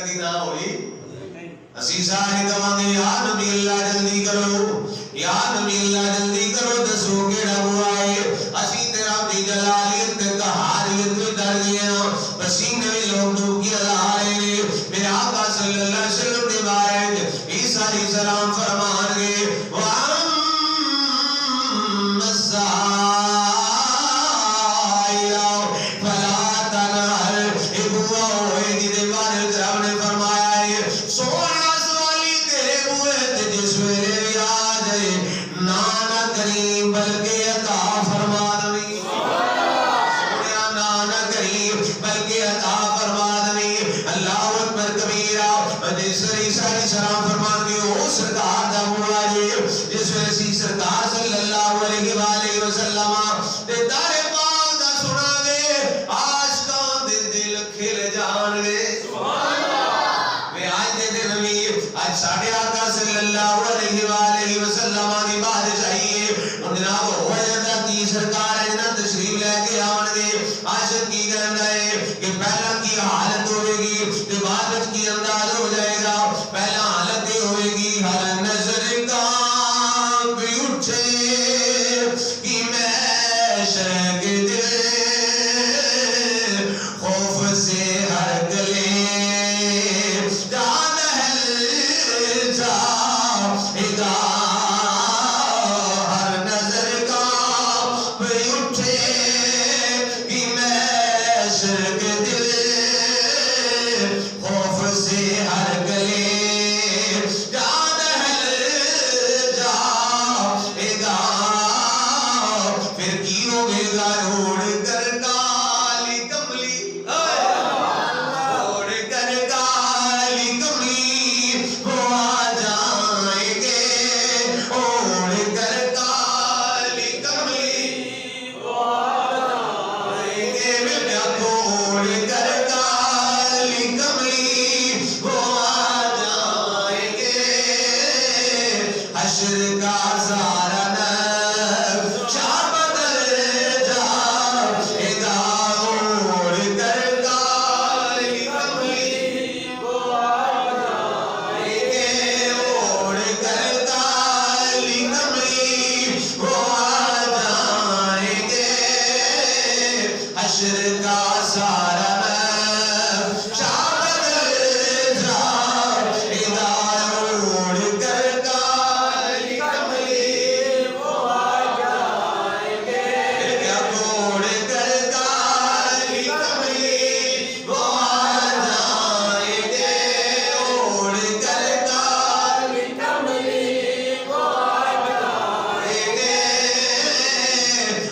کدی نہ ہوئی اسی سارے کہاں گے یا نبی اللہ جلدی کرو یا نبی اللہ جلدی کرو دسو کیڑا ہوا ہے اسی تیرا دی جلالیت تے قہاریت میں ڈر گیا پسینے میں لوگ ڈوب کے آئے میرے آقا صلی اللہ علیہ وسلم نے بارک عیسیٰ علیہ السلام فرمان گے وَأَمَّ السَّائِلَ فَلَا تَنْهَرْ ابوا ہوئے جنہیں بارک رب نے فرمایا ہے سونا سوالی تیرے بوئے تے جس ویلے بھی آ جائے نانا کریم بلکہ عطا فرما دوی سونیا نانا کریم بلکہ عطا فرما دوی اللہ اکبر کبیرہ جس عیسیٰ علیہ السلام فرمان کے او سرکار دا مولا جی جس ویسی سرکار صلی اللہ علیہ وآلہ وسلم تے دار پاک دا سنا گے عاشقان دے دل کھل جان گے میں آج دے دے نبی آج ساڑھے آقا صلی اللہ علیہ وآلہ وسلم کی بات چاہیے ان جناب ہو جاتا کی سرکار ہے جناب تشریف لے کے آن گے عاشق کی کہنا ہے کہ پہلا کی حالت ہوئے گی عبادت کی انداز ہو جائے گا پہلا حالت یہ ہوئے گی ہر نظر کانپ اٹھے کہ میں شرک دل خوف سے ہر گلے جان ہل جائے گا ہر نظر کانپ اٹھے کہ میں شرک دل خوف سے ہر گلے جان ہل جائے گا پھر کی ہوگے گا روڑ کر کالی کملی روڑ کر کالی کملی وہ آ جائیں گے اوڑ کر کالی کملی وہ آ جائیں گے میں اوڑ کر کالی کملی وہ آ جائیں گے حشر کا سارا نقشہ بدل جائے گا اوڑ کر کالی کملی وہ آ جائیں گے اوڑ کر کالی کملی وہ آ جائیں گے حشر کا سارا نقشہ بدل جائے گا اوڑ کر کالی کملی وہ آ جائیں گے کیا اوڑ کر کالی کملی وہ آ جائیں گے اوڑ کر کالی کملی وہ آ جائیں گے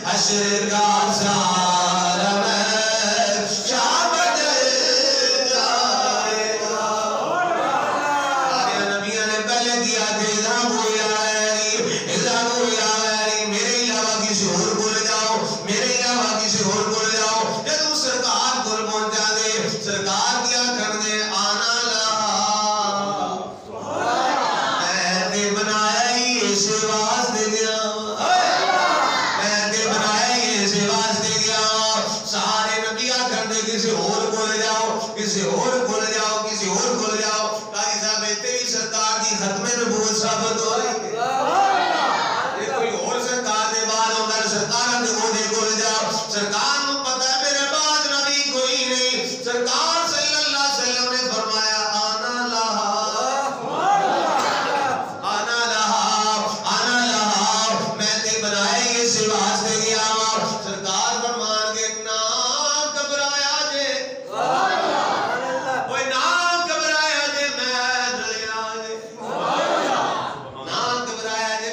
حشر کا سارا نقشہ بدل جائے گا نبیوں نے پہلے کیا کہ میرے علاوہ کسی اور کو لے جاؤ میرے علاوہ کسی اور کو لے جاؤ جب سرکار کو پہنچا دے سرکار کیا کر دے آنا لا میں تے بنایا ہی اس واسطے گیا میں تے بنایا ہی اس واسطے گیا سارے نبی آخر دے کسی اور کو لے جاؤ کسی اور کو لے جاؤ کسی اور کو لے جاؤ قاضی صاحب تیری سرکار کی ختم نبوت ثابت ہو رہی ہے کوئی اور سرکار دے بعد ہوندر سرکار دے وہ دے کو لے جاؤ سرکار نو پتہ ہے میرے بعد نبی کوئی نہیں سرکار صلی اللہ علیہ وسلم نے فرمایا آنا لہا آنا لہا میں تے بنائے گے اس واسطے گیا سرکار فرمان کے نا گھبرایا جے اوے نا گھبرایا جے میں ڈلیا جے نا گھبرایا جے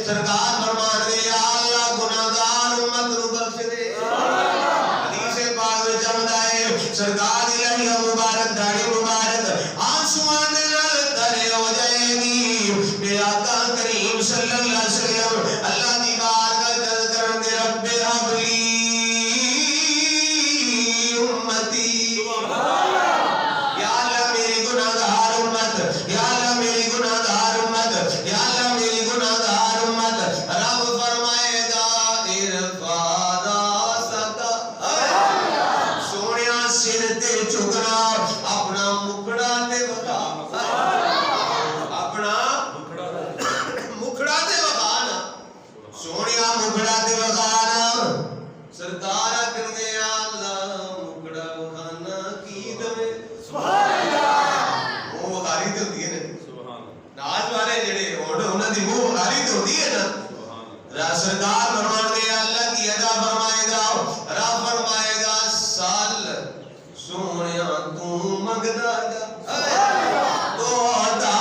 سرکار فرمان دے یا اللہ گناہگار امت نو بخش دے حدیث پاک وچ آندا ہے سرکار دی لہیا مبارک داڑھی مبارک آنسوؤں دے نال ترے ہو جائے گی میرے آقا کریم صلی اللہ علیہ وسلم اللہ دی بارگاہ جلد کرن دے رب حبلی امتی یا اللہ میری گناہگار امت یا اللہ میری گناہگار امت یا اللہ میری گناہگار امت رب فرمائے گا ارفع راسک سونیا سر تے چکنا اپنا مکڑا تے وکھا اپنا مکڑا تے وکھانا سونیا مکڑا تے وکھانا سرکار آکھن دے یا اللہ مکڑا وکھانا کی دوے سبحان اللہ وہ وکھاری تے ہوندی ہے نا ناز والے جڑے انہاں دی منہ وکھاری تے ہوندی ہے نا سرکار فرمان دے اللہ کی ادا فرمائے گا رب فرمائے گا سال سونیا تو منگدا جا تو عطا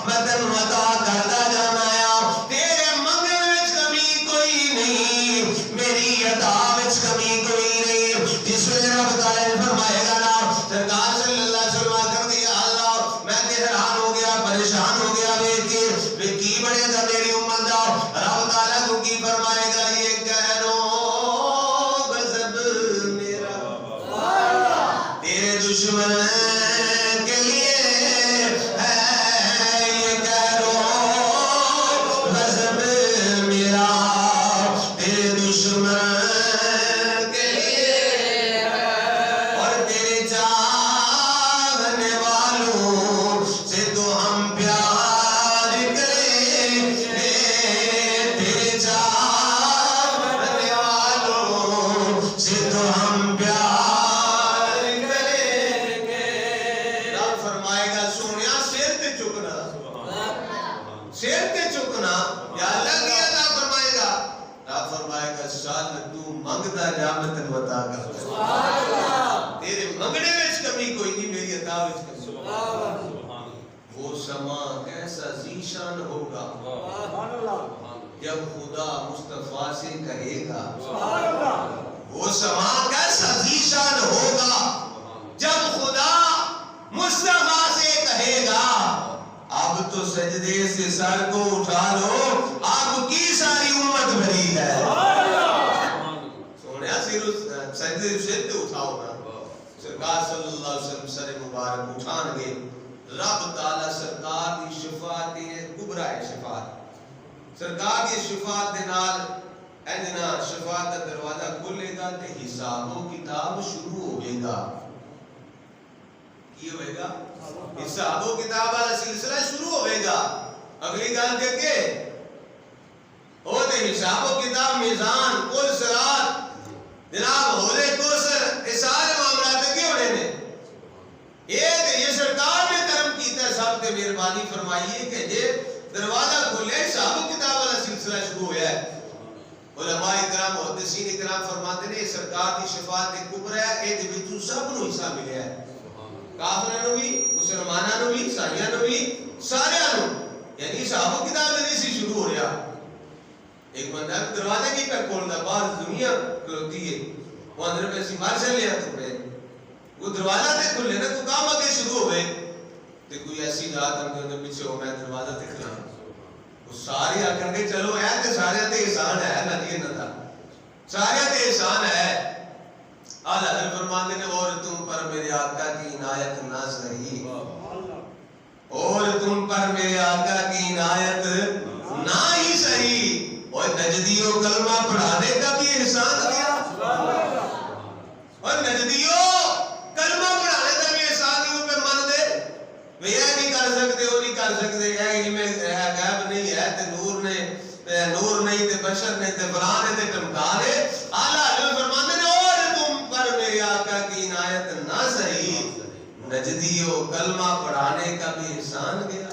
میں تینوں عطا کردا جانا ہے تیرے منگن وچ کمی کوئی نہیں میری عطا وچ کمی کوئی نہیں جس ویلے رب تعالی نے فرمائے گا نا سرکار صلی اللہ علیہ وسلم کر دیا اللہ میں تے حیران ہو گیا پریشان ہو گیا ویکھ کے کی بنے گا میری امت دا رب تعالی کو کی فرمائے گا یہ کہنو غضب میرا تیرے دشمن کے لیے ہے یہ کہنو غضب میرا تیرے دشمن کے لیے اور تیرے چاہنے والوں سے تو ہم پیار کریں گے تیرے چاہنے والوں سے تو ہم پیار کریں گے رب فرمائے گا سونیا سر تے چکنا سر تے چکنا یا اللہ کی عطا فرمائے گا رب فرمائے گا سال تو منگدا جا میں تینوں عطا کردا سبحان اللہ تیرے منگنے وچ کمی کوئی نہیں میری عطا وچ کمی سبحان اللہ وہ سما کیسا ذیشان ہوگا سبحان اللہ جب خدا مصطفیٰ سے کہے گا سبحان اللہ وہ سما کیسا ذیشان ہوگا جب خدا مصطفیٰ سے کہے گا اب تو سجدے سے سر کو اٹھا لو آپ کی ساری امت بھری ہے سونیا سجدے سے اٹھاؤ نا سرکار صلی اللہ علیہ وسلم سر مبارک اٹھان گے رب تعالی سرکار دی شفاعت کبریٰ شفاعت سرکار دی شفاعت دے نال اجنا شفاعت دا دروازہ کھلے گا تے حساب و کتاب شروع ہوئے گا کی ہوئے گا حساب و کتاب والا سلسلہ شروع ہوئے گا اگلی گل دیکھے او تے حساب و کتاب میزان کل صراط جناب حوض کوثر یہ سارے معاملات کے ہونے نے یہ سرکار نے کرم کیتا ہے سب تے مہربانی فرمائیے کہ یہ دروازہ کھلے حساب و کتاب والا سلسلہ شروع ہوا ہے علماء کرام محدثین کرام فرماتے ہیں سرکار کی شفاعت کبریٰ ہے اے دے وچوں سب نو حصہ ملیا ہے کافراں نو بھی مسلماناں نو بھی عیسائیاں نو بھی سارے نو یعنی حساب و کتاب نہیں سی شروع ہو رہا ایک بندہ دروازے کی پہ کھولدا باہر دنیا کھلوتی ہے وہ اندر پہ سی مار چلے تو پہ وہ دروازہ تے کھلے نا کوئی کام آگے شروع ہوئے تے کوئی ایسی ذات ہم کے پیچھے ہو میں دروازہ تے کھلا وہ سارے آکر کے چلو ہے تے سارے تے احسان ہے نہ دیے نہ تھا سارے تے احسان ہے اعلیٰ حضرت فرماتے ہیں اور تم پر میرے آقا کی عنایت نہ سہی اور تم پر میرے آقا کی عنایت نہ ہی سہی اور نجدیوں کلمہ پڑھانے کا بھی احسان کیا اور نجدیوں کلمہ پڑھانے کا بھی احسان کیوں پہ من دے وہ یہ نہیں کر سکتے وہ نہیں کر سکتے یہ علم غیب نہیں ہے تے نور نہیں تے بشر نے تے فلاں نے تے ٹمکان ہے اعلیٰ حضرت فرماتے ہیں اور تم پر میرے آقا کی عنایت نہ سہی نجدیوں کلمہ پڑھانے کا بھی احسان کیا